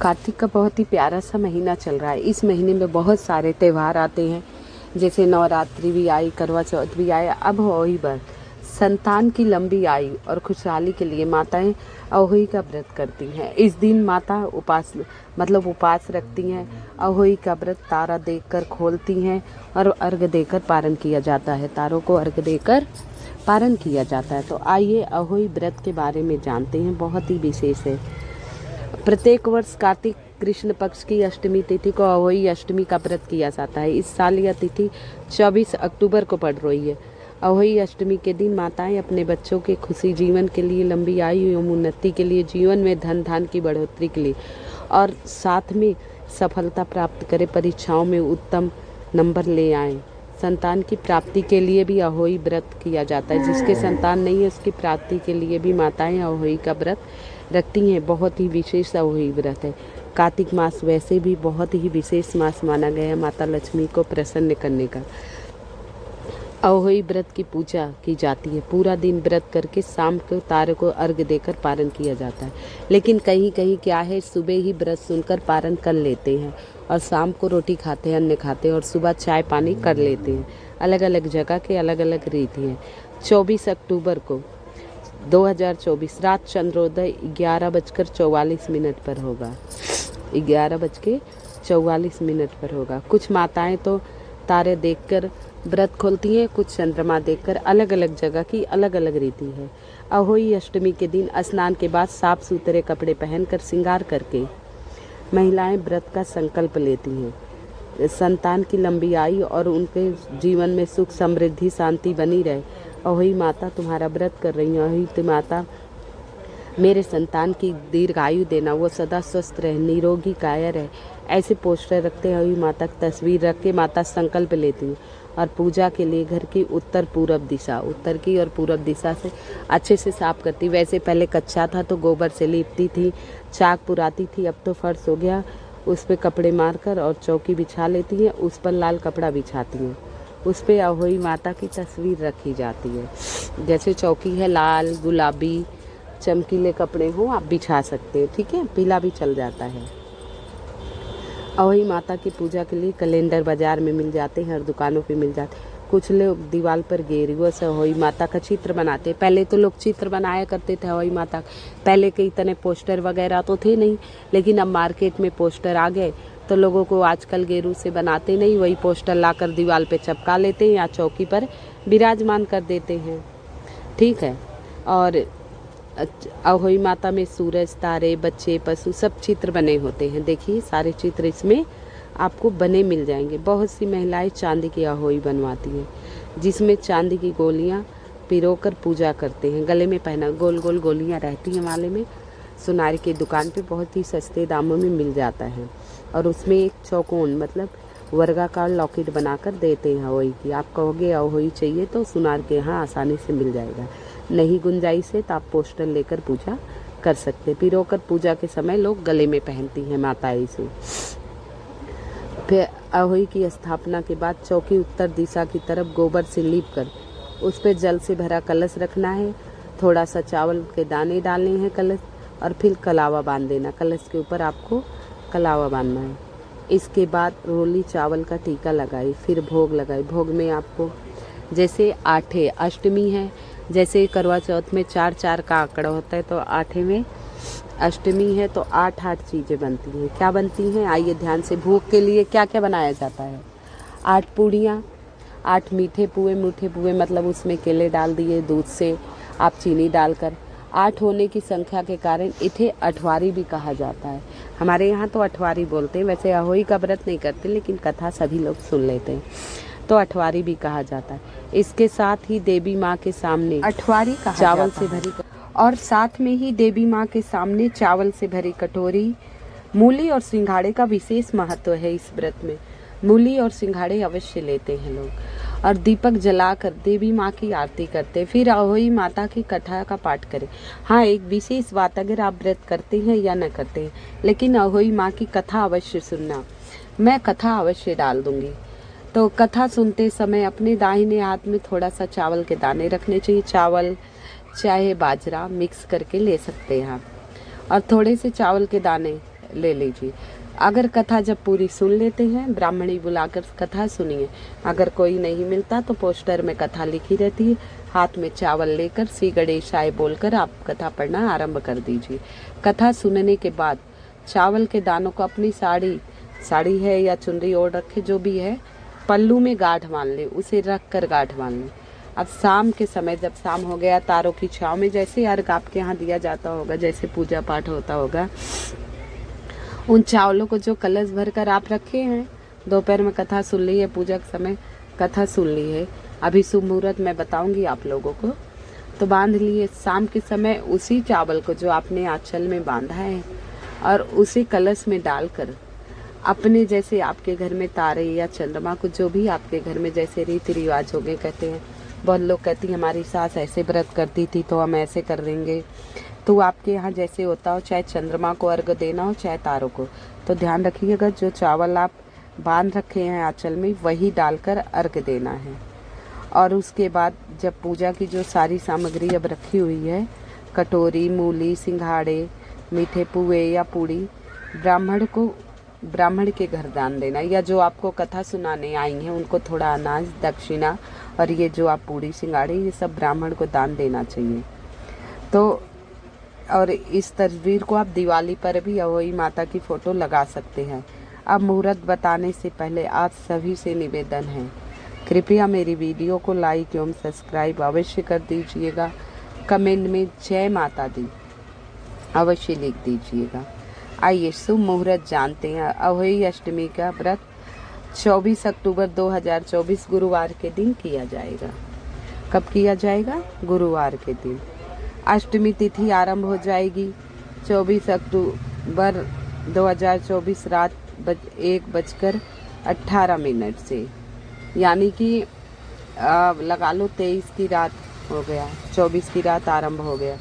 कार्तिक का बहुत ही प्यारा सा महीना चल रहा है। इस महीने में बहुत सारे त्यौहार आते हैं, जैसे नवरात्रि भी आई, करवा चौथ भी आया। अब अहोई व्रत, संतान की लंबी आयु और खुशहाली के लिए माताएं अहोई का व्रत करती हैं। इस दिन माता उपवास रखती हैं। अहोई का व्रत तारा देखकर खोलती हैं और अर्घ देकर पारण किया जाता है। तारों को अर्घ देकर पारण किया जाता है। तो आइए अहोई व्रत के बारे में जानते हैं, बहुत ही विशेष है। प्रत्येक वर्ष कार्तिक कृष्ण पक्ष की अष्टमी तिथि को अहोई अष्टमी का व्रत किया जाता है। इस साल यह तिथि 24 अक्टूबर को पड़ रही है। अहोई अष्टमी के दिन माताएं अपने बच्चों के खुशी जीवन के लिए, लंबी आयु एवं उन्नति के लिए, जीवन में धन धान की बढ़ोतरी के लिए और साथ में सफलता प्राप्त करें, परीक्षाओं में उत्तम नंबर ले आएं। संतान की प्राप्ति के लिए भी अहोई व्रत किया जाता है। जिसके संतान नहीं है उसकी प्राप्ति के लिए भी माताएं अहोई का व्रत रखती हैं। बहुत ही विशेष अहोई व्रत है। कार्तिक मास वैसे भी बहुत ही विशेष मास माना गया है माता लक्ष्मी को प्रसन्न करने का। अहोई व्रत की पूजा की जाती है। पूरा दिन व्रत करके शाम को तारे को अर्घ देकर पारण किया जाता है। लेकिन कहीं कहीं क्या है, सुबह ही व्रत सुनकर पारण कर लेते हैं और शाम को रोटी खाते हैं, अन्न खाते हैं और सुबह चाय पानी कर लेते हैं। अलग अलग जगह के अलग अलग रीति हैं। 24 अक्टूबर को 2024 रात चंद्रोदय 11:44 पर होगा। 11:44 पर होगा। कुछ माताएं तो तारे देखकर व्रत खोलती हैं, कुछ चंद्रमा देखकर। अलग अलग जगह की अलग अलग रीति है। अहोई अष्टमी के दिन स्नान के बाद साफ सुथरे कपड़े पहनकर श्रृंगार करके महिलाएं व्रत का संकल्प लेती हैं। संतान की लंबी आयु और उनके जीवन में सुख समृद्धि शांति बनी रहे। अहोई माता तुम्हारा व्रत कर रही हूँ। अहोई माता मेरे संतान की दीर्घायु देना, वो सदा स्वस्थ रहे, निरोगी काया रहे। ऐसे पोस्टर रखते हैं। अहोई माता की तस्वीर रख के माता संकल्प लेती हैं और पूजा के लिए घर की उत्तर की और पूरब दिशा से अच्छे से साफ करती। वैसे पहले कच्चा था तो गोबर से लीपती थी, चाक पुराती थी। अब तो फर्श हो गया, उस पर कपड़े मारकर और चौकी बिछा लेती हैं। उस पर लाल कपड़ा बिछाती हैं। उस पर अहोई माता की तस्वीर रखी जाती है। जैसे चौकी है लाल, गुलाबी, चमकीले कपड़े हो आप बिछा सकते हैं, ठीक है। पीला भी चल जाता है। अहोई माता की पूजा के लिए कैलेंडर बाजार में मिल जाते हैं और दुकानों पे मिल जाते हैं। कुछ लोग दीवार पर गेरुआ से अहोई माता का चित्र बनाते हैं। पहले तो लोग चित्र बनाया करते थे अहोई माता। पहले के इतने पोस्टर वगैरह तो थे नहीं, लेकिन अब मार्केट में पोस्टर आ गए तो लोगों को आजकल गेरू से बनाते नहीं, वही पोस्टर लाकर दीवार पे चिपका लेते हैं या चौकी पर विराजमान कर देते हैं, ठीक है। और अहोई माता में सूरज, तारे, बच्चे, पशु सब चित्र बने होते हैं। देखिए सारे चित्र इसमें आपको बने मिल जाएंगे। बहुत सी महिलाएं चांदी की अहोई बनवाती हैं, जिसमें चांदी की गोलियां पिरोकर पूजा करते हैं। गले में पहना गोल गोल गोलियां रहती हैं माले में। सुनार की दुकान पे बहुत ही सस्ते दामों में मिल जाता है और उसमें एक चौकोन वर्गाकार लॉकेट बनाकर देते हैं अहोई की। आप कहोगे अहोई चाहिए तो सुनार के यहाँ आसानी से मिल जाएगा। नहीं गुंजाइश है तो आप पोस्टर लेकर पूजा कर सकते हैं। पिरोकर पूजा के समय लोग गले में पहनती हैं माताएं इसे। फिर अहोई की स्थापना के बाद चौकी उत्तर दिशा की तरफ गोबर से लीपकर उस पर जल से भरा कलश रखना है। थोड़ा सा चावल के दाने डालने हैं कलश और फिर कलावा बांध देना। कलश के ऊपर आपको कलावा बांधना है। इसके बाद रोली चावल का टीका लगाई, फिर भोग लगाई। भोग में आपको जैसे आठे अष्टमी है, जैसे करवा चौथ में 4-4 का आंकड़ा होता है, तो आठे में अष्टमी है तो 8-8 चीज़ें बनती हैं। क्या बनती हैं आइए ध्यान से। भोग के लिए क्या क्या बनाया जाता है? 8 पूड़ियाँ, 8 मीठे पुए मतलब उसमें केले डाल दिए, दूध से आप चीनी डालकर। 8 होने की संख्या के कारण इसे अठवारी भी कहा जाता है। हमारे यहाँ तो अठवारी बोलते हैं। वैसे अहोई का व्रत नहीं करते, लेकिन कथा सभी लोग सुन लेते हैं तो अठवारी भी कहा जाता है। इसके साथ ही देवी माँ के सामने अठवारी कहा चावल जाता से है। भरी और साथ में ही देवी माँ के सामने चावल से भरी कटोरी, मूली और सिंघाड़े का विशेष महत्व है इस व्रत में। मूली और सिंघाड़े अवश्य लेते हैं लोग और दीपक जलाकर देवी माँ की आरती करते हैं। फिर अहोई माता की कथा का पाठ करें। हाँ, एक विशेष बात, अगर आप व्रत करते हैं या न करते हैं, लेकिन अहोई माँ की कथा अवश्य सुनना। मैं कथा अवश्य डाल दूंगी। तो कथा सुनते समय अपने दाहिने हाथ में थोड़ा सा चावल के दाने रखने चाहिए। चावल चाहे बाजरा मिक्स करके ले सकते हैं आप। और थोड़े से चावल के दाने ले लीजिए। अगर कथा जब पूरी सुन लेते हैं, ब्राह्मणी बुलाकर कथा सुनिए। अगर कोई नहीं मिलता तो पोस्टर में कथा लिखी रहती है, हाथ में चावल लेकर श्री गणेशाय बोलकर आप कथा पढ़ना आरंभ कर दीजिए। कथा सुनने के बाद चावल के दानों को अपनी साड़ी है या चुनरी ओढ़ रखे, जो भी है, पल्लू में गांठ बांध ले, उसे रख कर गांठ बांध ले। अब शाम के समय जब शाम हो गया, तारों की छाँव में जैसे अर्घ आपके यहाँ दिया जाता होगा, जैसे पूजा पाठ होता होगा, उन चावलों को जो कलश भर कर आप रखे हैं, दोपहर में कथा सुन ली है, पूजा के समय कथा सुन ली है, अभी शुभ मुहूर्त मैं बताऊंगी आप लोगों को, तो बांध लिए। शाम के समय उसी चावल को जो आपने आंचल में बांधा है और उसी कलश में डालकर अपने, जैसे आपके घर में तारे या चंद्रमा को, जो भी आपके घर में जैसे रीति रिवाज हो गए, कहते हैं बहुत लोग कहती हैं हमारी सास ऐसे व्रत करती थी तो हम ऐसे कर देंगे, तो आपके यहाँ जैसे होता हो, चाहे चंद्रमा को अर्घ देना हो चाहे तारों को, तो ध्यान रखिएगा जो चावल आप बांध रखे हैं आंचल में वही डालकर अर्घ देना है। और उसके बाद जब पूजा की जो सारी सामग्री अब रखी हुई है, कटोरी, मूली, सिंघाड़े, मीठे पुए या पूड़ी, ब्राह्मण के घर दान देना, या जो आपको कथा सुनाने आई हैं उनको थोड़ा अनाज, दक्षिणा, और ये जो आप पूड़ी सिंगाड़े, ये सब ब्राह्मण को दान देना चाहिए। तो और इस तस्वीर को आप दिवाली पर भी अहोई माता की फ़ोटो लगा सकते हैं। अब मुहूर्त बताने से पहले आप सभी से निवेदन है, कृपया मेरी वीडियो को लाइक एवं सब्सक्राइब अवश्य कर दीजिएगा। कमेंट में जय माता दी अवश्य लिख दीजिएगा। आइए शुभ मुहूर्त जानते हैं। अहोई अष्टमी का व्रत 24 अक्टूबर 2024 गुरुवार के दिन किया जाएगा। कब किया जाएगा? गुरुवार के दिन। अष्टमी तिथि आरंभ हो जाएगी 24 अक्टूबर 2024 रात 1:18 से, यानी कि लगा लो 23 की रात हो गया, 24 की रात आरंभ हो गया,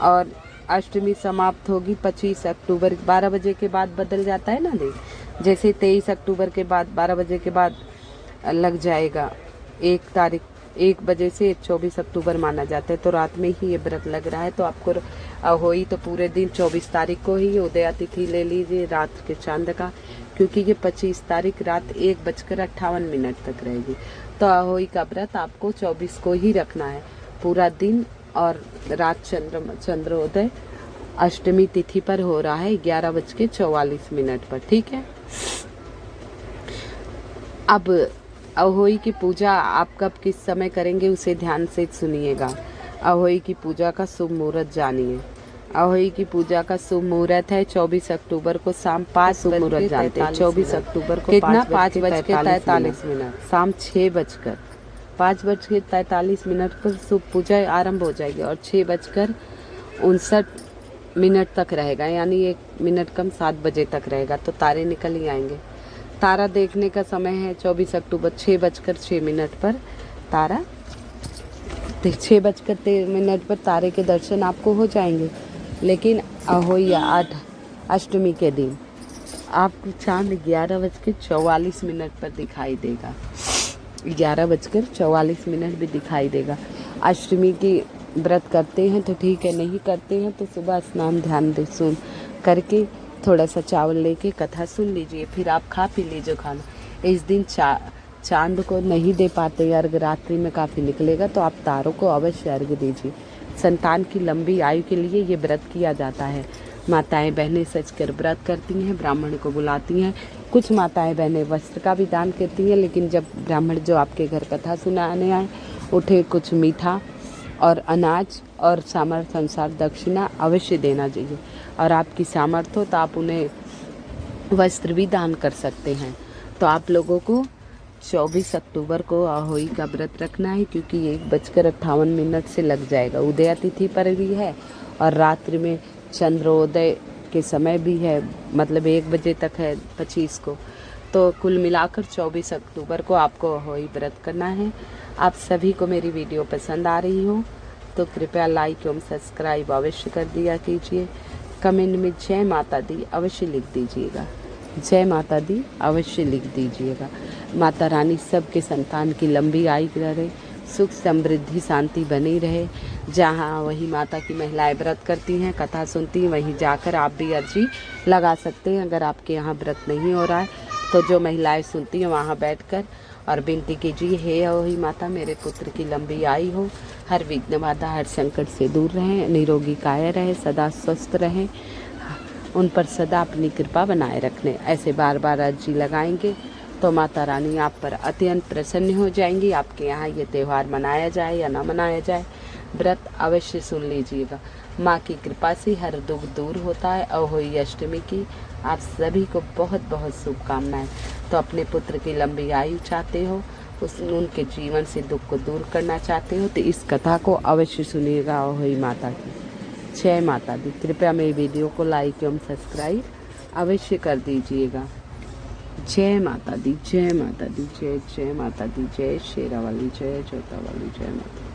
और अष्टमी समाप्त होगी 25 अक्टूबर 12 बजे के बाद। बदल जाता है ना देख, जैसे 23 अक्टूबर के बाद 12 बजे के बाद लग जाएगा 1 बजे से 24 अक्टूबर माना जाता है, तो रात में ही ये व्रत लग रहा है। तो आपको होई तो पूरे दिन 24 तारीख को ही उदया तिथि ले लीजिए रात के चांद का, क्योंकि ये 25 तारीख रात 1:58 तक रहेगी। तो अहोई का व्रत आपको 24 को ही रखना है, पूरा दिन और रात चंद्रोदय अष्टमी तिथि पर हो रहा है 11:44 पर, ठीक है। अब अहोई की पूजा आप कब किस समय करेंगे उसे ध्यान से सुनिएगा। अहोई की पूजा का शुभ मुहूर्त जानिए। अहोई की पूजा का शुभ मुहूर्त है 24 अक्टूबर को शाम 5 मुहूर्त जानते हैं। 24 अक्टूबर को कितना 5:43 शाम 5:43 पर शुभ पूजा आरंभ हो जाएगी और 6:59 तक रहेगा, यानी 1 मिनट कम 7 बजे तक रहेगा। तो तारे निकल ही आएंगे। तारा देखने का समय है 24 अक्टूबर 6:06 पर तारा 6:03 पर तारे के दर्शन आपको हो जाएंगे। लेकिन अहोई 8 अष्टमी के दिन आपको चांद 11:44 पर दिखाई देगा। 11:44 भी दिखाई देगा। अष्टमी की व्रत करते हैं तो ठीक है, नहीं करते हैं तो सुबह स्नान ध्यान दे सुन करके थोड़ा सा चावल लेके कथा सुन लीजिए, फिर आप खा पी लीजिए खाना। इस दिन चांद को नहीं दे पाते अर्घ, रात्रि में काफ़ी निकलेगा, तो आप तारों को अवश्य अर्घ दीजिए। संतान की लंबी आयु के लिए ये व्रत किया जाता है। माताएं बहनें सच कर व्रत करती हैं, ब्राह्मण को बुलाती हैं। कुछ माताएं बहनें वस्त्र का भी दान करती हैं, लेकिन जब ब्राह्मण जो आपके घर कथा सुनाने आए उठे कुछ मीठा और अनाज और सामर्थ्य अनुसार दक्षिणा अवश्य देना चाहिए। और आपकी सामर्थ्य हो तो आप उन्हें वस्त्र भी दान कर सकते हैं। तो आप लोगों को 24 अक्टूबर को अहोई का व्रत रखना है, क्योंकि 1:58 से लग जाएगा। उदया तिथि पर भी है और रात्रि में चंद्रोदय के समय भी है, मतलब 1 बजे तक है 25 को। तो कुल मिलाकर 24 अक्टूबर को आपको अहोई व्रत करना है। आप सभी को मेरी वीडियो पसंद आ रही हो तो कृपया लाइक एवं सब्सक्राइब अवश्य कर दिया कीजिए। कमेंट में जय माता दी अवश्य लिख दीजिएगा। जय माता दी अवश्य लिख दीजिएगा। माता रानी सबके संतान की लंबी आयु करे, सुख समृद्धि शांति बनी रहे। जहाँ वही माता की महिलाएं व्रत करती हैं, कथा सुनती हैं, वहीं जाकर आप भी अर्जी लगा सकते हैं। अगर आपके यहाँ व्रत नहीं हो रहा है तो जो महिलाएं सुनती हैं वहाँ बैठकर और विनती कीजिए, हे वही माता मेरे पुत्र की लंबी आयु हो, हर विघ्न बाधा हर संकट से दूर रहें, निरोगी काया रहे, सदा स्वस्थ रहें, उन पर सदा अपनी कृपा बनाए रखने। ऐसे बार बार अर्जी लगाएंगे तो माता रानी आप पर अत्यंत प्रसन्न हो जाएंगी। आपके यहाँ ये त्यौहार मनाया जाए या ना मनाया जाए, व्रत अवश्य सुन लीजिएगा। माँ की कृपा से हर दुख दूर होता है। अहोई अष्टमी की आप सभी को बहुत बहुत शुभकामनाएं। तो अपने पुत्र की लंबी आयु चाहते हो, उनके जीवन से दुख को दूर करना चाहते हो तो इस कथा को अवश्य सुनिएगा अहोई माता की। जय माता दी। कृपया मेरी वीडियो को लाइक एवं सब्सक्राइब अवश्य कर दीजिएगा। जय माता दी, जय माता दी, जय जय माता दी, जय शेरावाली, जय जोतावाली, जय माता।